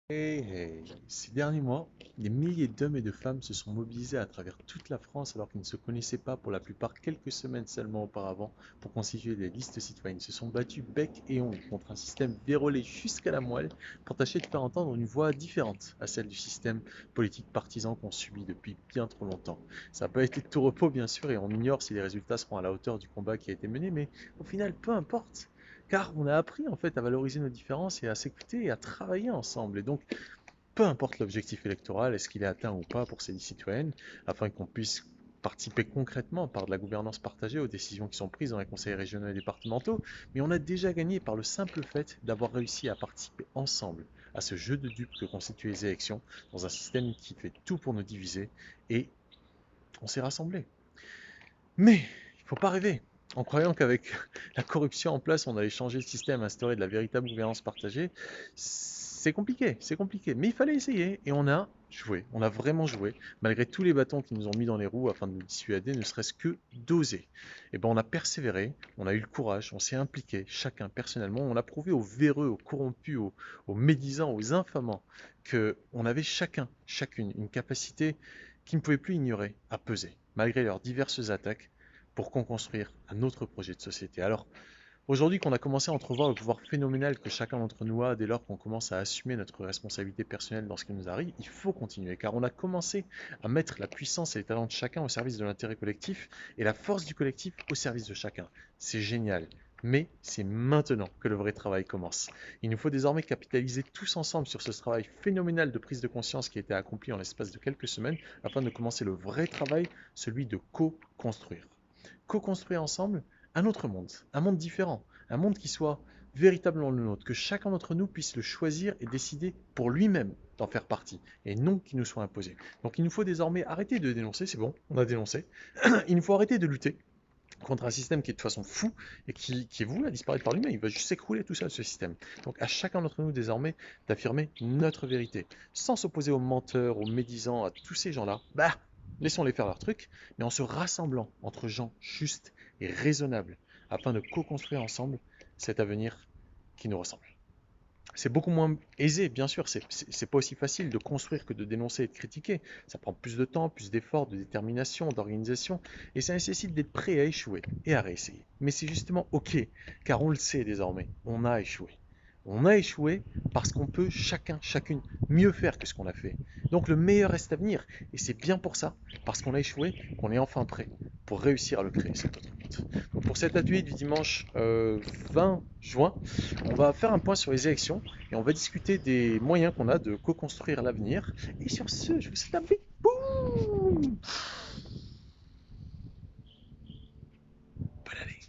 Hey, hey. Ces derniers mois, des milliers d'hommes et de femmes se sont mobilisés à travers toute la France alors qu'ils ne se connaissaient pas pour la plupart quelques semaines seulement auparavant pour constituer des listes citoyennes. Ils se sont battus bec et ongles contre un système vérolé jusqu'à la moelle pour tâcher de faire entendre une voix différente à celle du système politique partisan qu'on subit depuis bien trop longtemps. Ça n'a pas été de tout repos bien sûr et on ignore si les résultats seront à la hauteur du combat qui a été mené, mais au final peu importe. Car on a appris en fait à valoriser nos différences et à s'écouter et à travailler ensemble. Et donc, peu importe l'objectif électoral, est-ce qu'il est atteint ou pas pour ces listes citoyennes, afin qu'on puisse participer concrètement par de la gouvernance partagée aux décisions qui sont prises dans les conseils régionaux et départementaux, mais on a déjà gagné par le simple fait d'avoir réussi à participer ensemble à ce jeu de dupes que constituent les élections dans un système qui fait tout pour nous diviser et on s'est rassemblés. Mais il ne faut pas rêver. En croyant qu'avec la corruption en place, on allait changer le système, instaurer de la véritable gouvernance partagée, c'est compliqué. Mais il fallait essayer et on a joué, on a vraiment joué, malgré tous les bâtons qu'ils nous ont mis dans les roues afin de nous dissuader, ne serait-ce que d'oser. Et ben on a persévéré, on a eu le courage, on s'est impliqué, chacun personnellement, on a prouvé aux véreux, aux corrompus, aux médisants, aux infamants, qu'on avait chacun, chacune, une capacité qu'ils ne pouvaient plus ignorer à peser, malgré leurs diverses attaques, pour construire un autre projet de société. Alors, aujourd'hui qu'on a commencé à entrevoir le pouvoir phénoménal que chacun d'entre nous a dès lors qu'on commence à assumer notre responsabilité personnelle dans ce qui nous arrive, il faut continuer, car on a commencé à mettre la puissance et les talents de chacun au service de l'intérêt collectif et la force du collectif au service de chacun. C'est génial. Mais c'est maintenant que le vrai travail commence. Il nous faut désormais capitaliser tous ensemble sur ce travail phénoménal de prise de conscience qui a été accompli en l'espace de quelques semaines afin de commencer le vrai travail, celui de co-construire. Co-construire ensemble un monde différent, un monde qui soit véritablement le nôtre, que chacun d'entre nous puisse le choisir et décider pour lui-même d'en faire partie, et non qu'il nous soit imposé. Donc il nous faut désormais arrêter de dénoncer, c'est bon, on a dénoncé, il nous faut arrêter de lutter contre un système qui est de toute façon fou et qui est voué à disparaître par lui-même. Il va juste s'écrouler tout seul, ce système. Donc à chacun d'entre nous désormais d'affirmer notre vérité, sans s'opposer aux menteurs, aux médisants, à tous ces gens-là. Bah, laissons-les faire leur truc, mais en se rassemblant entre gens justes et raisonnables, afin de co-construire ensemble cet avenir qui nous ressemble. C'est beaucoup moins aisé, bien sûr, c'est pas aussi facile de construire que de dénoncer et de critiquer. Ça prend plus de temps, plus d'efforts, de détermination, d'organisation, et ça nécessite d'être prêt à échouer et à réessayer. Mais c'est justement ok, car on le sait désormais, on a échoué. On a échoué parce qu'on peut chacun, chacune mieux faire que ce qu'on a fait. Donc le meilleur reste à venir, et c'est bien pour ça, parce qu'on a échoué, qu'on est enfin prêt pour réussir à le créer, cet autre monde. Donc pour cet atelier du dimanche 20 juin, on va faire un point sur les élections et on va discuter des moyens qu'on a de co-construire l'avenir. Et sur ce, je vous souhaite un big boom. Bonne année.